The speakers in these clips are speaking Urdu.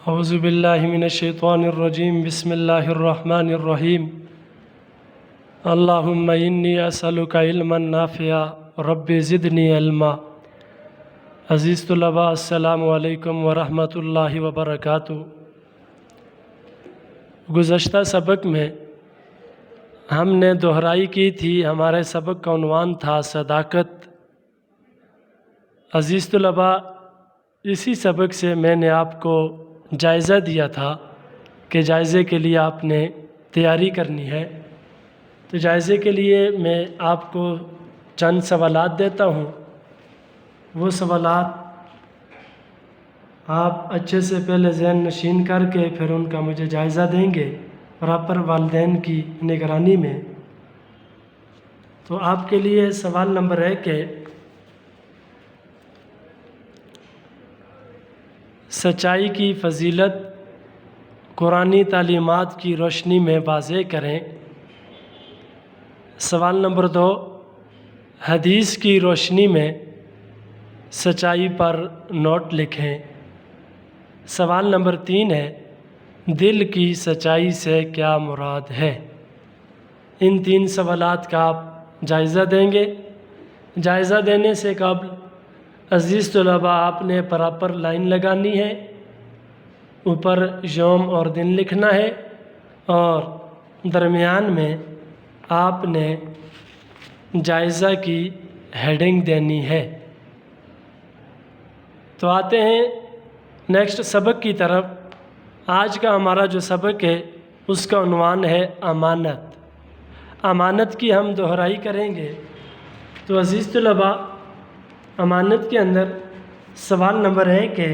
اعوذ باللہ من الشیطان الرجیم بسم اللہ الرحمن الرحیم اللہم انی اسألک علما نافعا رب زدنی علما۔ عزیز طلباء، السلام علیکم ورحمۃ اللہ وبرکاتہ۔ گزشتہ سبق میں ہم نے دہرائی کی تھی، ہمارے سبق کا عنوان تھا صداقت۔ عزیز طلباء، اسی سبق سے میں نے آپ کو جائزہ دیا تھا کہ جائزے کے لیے آپ نے تیاری کرنی ہے۔ تو جائزے کے لیے میں آپ کو چند سوالات دیتا ہوں، وہ سوالات آپ اچھے سے پہلے ذہن نشین کر کے پھر ان کا مجھے جائزہ دیں گے پراپر والدین کی نگرانی میں۔ تو آپ کے لیے سوال نمبر ہے کہ سچائی کی فضیلت قرآنی تعلیمات کی روشنی میں واضح کریں۔ سوال نمبر 2، حدیث کی روشنی میں سچائی پر نوٹ لکھیں۔ سوال نمبر 3 ہے، دل کی سچائی سے کیا مراد ہے؟ ان 3 سوالات کا آپ جائزہ دیں گے۔ جائزہ دینے سے قبل عزیز طلباء، آپ نے پراپر لائن لگانی ہے، اوپر یوم اور دن لکھنا ہے اور درمیان میں آپ نے جائزہ کی ہیڈنگ دینی ہے۔ تو آتے ہیں نیکسٹ سبق کی طرف۔ آج کا ہمارا جو سبق ہے اس کا عنوان ہے امانت۔ امانت کی ہم دہرائی کریں گے۔ تو عزیز طلباء، امانت کے اندر سوال نمبر ہے کہ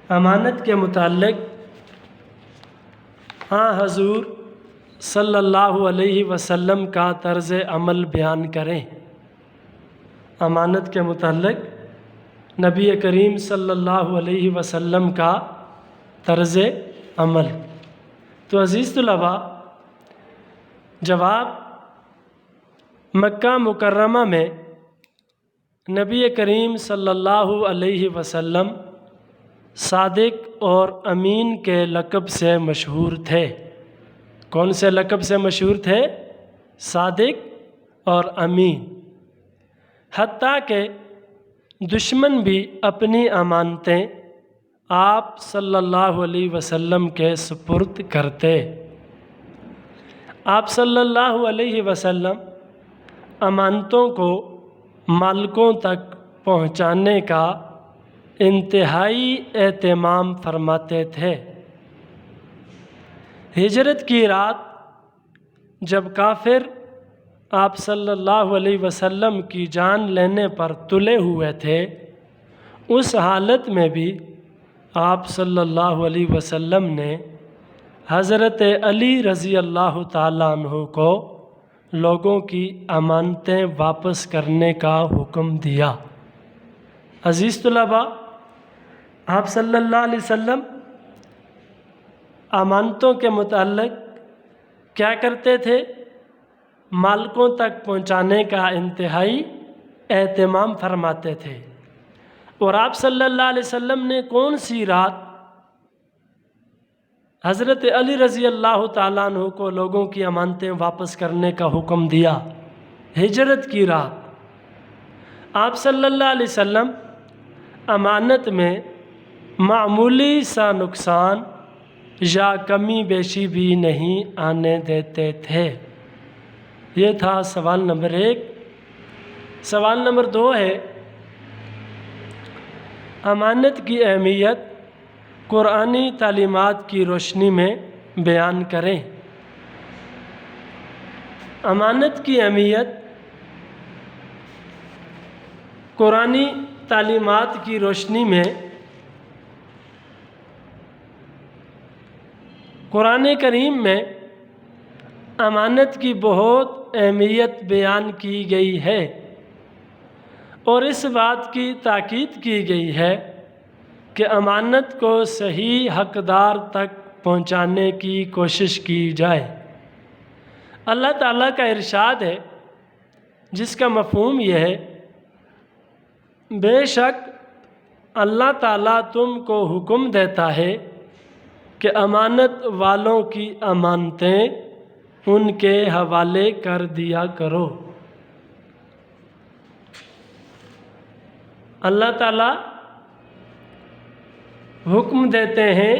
امانت کے متعلق حضور صلی اللہ علیہ وسلم کا طرز عمل بیان کریں۔ امانت کے متعلق نبی کریم صلی اللہ علیہ وسلم کا طرز عمل۔ تو عزیز طلباء، جواب، مکہ مکرمہ میں نبی کریم صلی اللہ علیہ وسلم صادق اور امین کے لقب سے مشہور تھے۔ کون سے لقب سے مشہور تھے؟ صادق اور امین۔ حتیٰ کہ دشمن بھی اپنی امانتیں آپ صلی اللہ علیہ وسلم کے سپرد کرتے۔ آپ صلی اللہ علیہ وسلم امانتوں کو مالکوں تک پہنچانے کا انتہائی اہتمام فرماتے تھے۔ ہجرت کی رات جب کافر آپ صلی اللہ علیہ وسلم کی جان لینے پر تلے ہوئے تھے، اس حالت میں بھی آپ صلی اللہ علیہ وسلم نے حضرت علی رضی اللہ تعالیٰ عنہ کو لوگوں کی امانتیں واپس کرنے کا حکم دیا۔ عزیز طلباء، آپ صلی اللہ علیہ وسلم امانتوں کے متعلق کیا کرتے تھے؟ مالکوں تک پہنچانے کا انتہائی اہتمام فرماتے تھے۔ اور آپ صلی اللہ علیہ وسلم نے کون سی رات حضرت علی رضی اللہ تعالیٰ عنہ کو لوگوں کی امانتیں واپس کرنے کا حکم دیا؟ ہجرت کی رات۔ آپ صلی اللہ علیہ وسلم امانت میں معمولی سا نقصان یا کمی بیشی بھی نہیں آنے دیتے تھے۔ یہ تھا سوال نمبر 1۔ سوال نمبر 2 ہے، امانت کی اہمیت قرآنی تعلیمات کی روشنی میں بیان کریں۔ امانت کی اہمیت قرآنی تعلیمات کی روشنی میں قرآن کریم میں امانت کی بہت اہمیت بیان کی گئی ہے اور اس بات کی تاکید کی گئی ہے کہ امانت کو صحیح حقدار تک پہنچانے کی کوشش کی جائے۔ اللہ تعالیٰ کا ارشاد ہے جس کا مفہوم یہ ہے، بے شک اللہ تعالیٰ تم کو حکم دیتا ہے کہ امانت والوں کی امانتیں ان کے حوالے کر دیا کرو۔ اللہ تعالیٰ حکم دیتے ہیں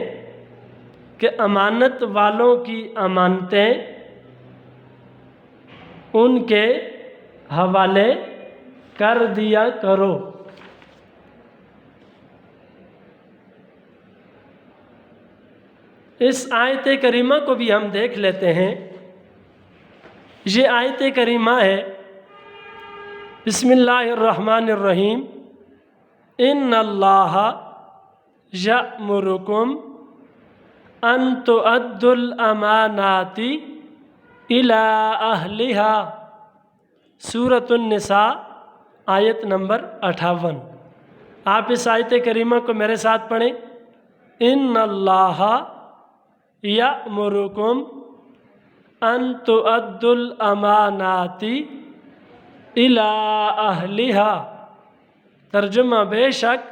کہ امانت والوں کی امانتیں ان کے حوالے کر دیا کرو۔ اس آیت کریمہ کو بھی ہم دیکھ لیتے ہیں۔ یہ آیت کریمہ ہے بسم اللہ الرحمن الرحیم، ان اللہ یأمرکم ان تؤدوا الامانات الی اہلہا، سورۃ النساء آیت نمبر 58۔ آپ اس آیت کریمہ کو میرے ساتھ پڑھیں۔ ان اللہ یأمرکم ان تؤدوا الامانات الی اہلہا۔ ترجمہ، بے شک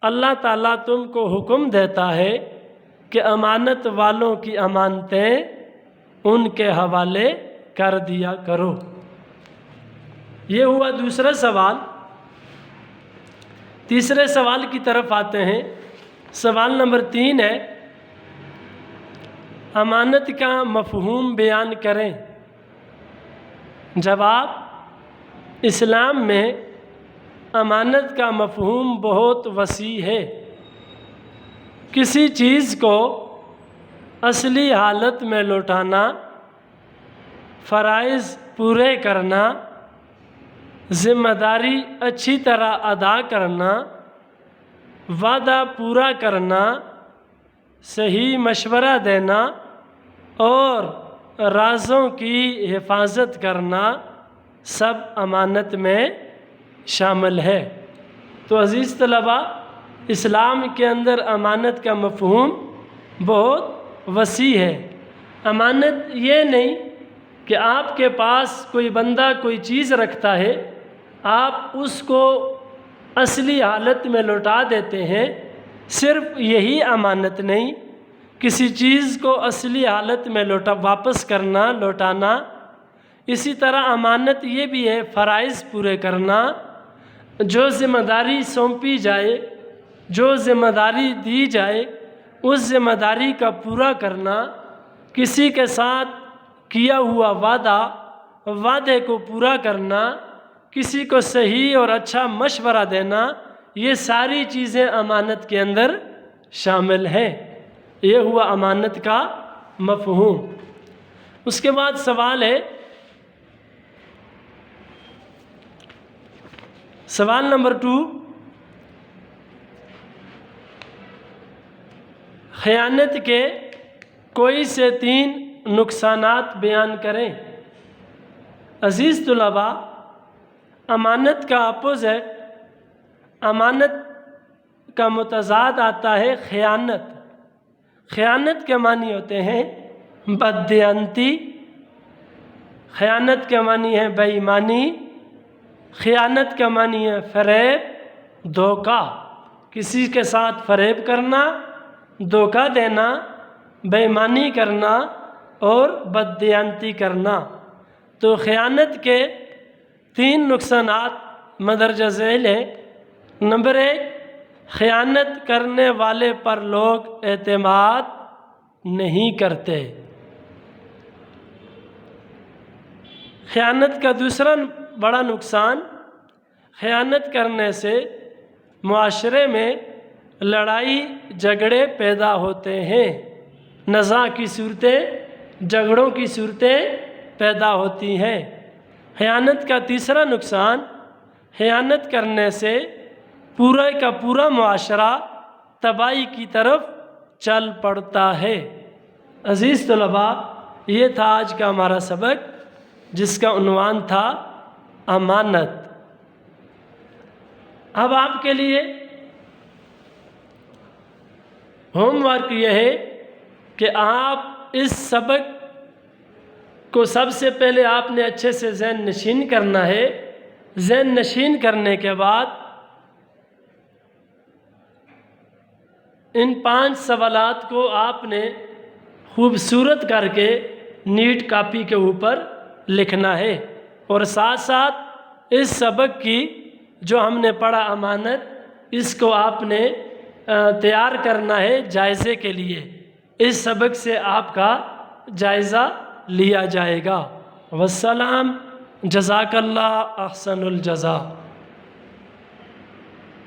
اللہ تعالیٰ تم کو حکم دیتا ہے کہ امانت والوں کی امانتیں ان کے حوالے کر دیا کرو۔ یہ ہوا دوسرا سوال۔ تیسرے سوال کی طرف آتے ہیں۔ سوال نمبر 3 ہے، امانت کا مفہوم بیان کریں۔ جواب، اسلام میں امانت کا مفہوم بہت وسیع ہے۔ کسی چیز کو اصلی حالت میں لوٹانا، فرائض پورے کرنا، ذمہ داری اچھی طرح ادا کرنا، وعدہ پورا کرنا، صحیح مشورہ دینا اور رازوں کی حفاظت کرنا سب امانت میں شامل ہے۔ تو عزیز طلباء، اسلام کے اندر امانت کا مفہوم بہت وسیع ہے۔ امانت یہ نہیں کہ آپ کے پاس کوئی بندہ کوئی چیز رکھتا ہے، آپ اس کو اصلی حالت میں لوٹا دیتے ہیں، صرف یہی امانت نہیں، کسی چیز کو اصلی حالت میں واپس کرنا، لوٹانا۔ اسی طرح امانت یہ بھی ہے فرائض پورے کرنا، جو ذمہ داری سونپی جائے، جو ذمہ داری دی جائے اس ذمہ داری کا پورا کرنا، کسی کے ساتھ کیا ہوا وعدے کو پورا کرنا، کسی کو صحیح اور اچھا مشورہ دینا، یہ ساری چیزیں امانت کے اندر شامل ہیں۔ یہ ہوا امانت کا مفہوم۔ اس کے بعد سوال ہے، سوال نمبر 2، خیانت کے کوئی سے 3 نقصانات بیان کریں۔ عزیز طلباء، امانت کا اپوزٹ، امانت کا متضاد آتا ہے خیانت۔ خیانت کے معنی ہوتے ہیں بددیانتی، خیانت کے معنی ہے بے ایمانی، خیانت کا معنی ہے فریب، دھوکہ، کسی کے ساتھ فریب کرنا، دھوکہ دینا، بے ایمانی کرنا اور بددیانتی کرنا۔ تو خیانت کے 3 نقصانات مندرجہ ذیل ہیں۔ نمبر 1، خیانت کرنے والے پر لوگ اعتماد نہیں کرتے۔ خیانت کا دوسرا بڑا نقصان، خیانت کرنے سے معاشرے میں لڑائی جھگڑے پیدا ہوتے ہیں، نزاع کی صورتیں، جھگڑوں کی صورتیں پیدا ہوتی ہیں۔ خیانت کا تیسرا نقصان، خیانت کرنے سے پورا کا پورا معاشرہ تباہی کی طرف چل پڑتا ہے۔ عزیز طلباء، یہ تھا آج کا ہمارا سبق جس کا عنوان تھا امانت۔ اب آپ کے لیے ہوم ورک یہ ہے کہ آپ اس سبق کو سب سے پہلے آپ نے اچھے سے ذہن نشین کرنا ہے۔ ذہن نشین کرنے کے بعد ان 5 سوالات کو آپ نے خوبصورت کر کے نیٹ کاپی کے اوپر لکھنا ہے، اور ساتھ ساتھ اس سبق کی جو ہم نے پڑھا امانت، اس کو آپ نے تیار کرنا ہے جائزے کے لیے۔ اس سبق سے آپ کا جائزہ لیا جائے گا۔ والسلام، جزاک اللہ احسن الجزا۔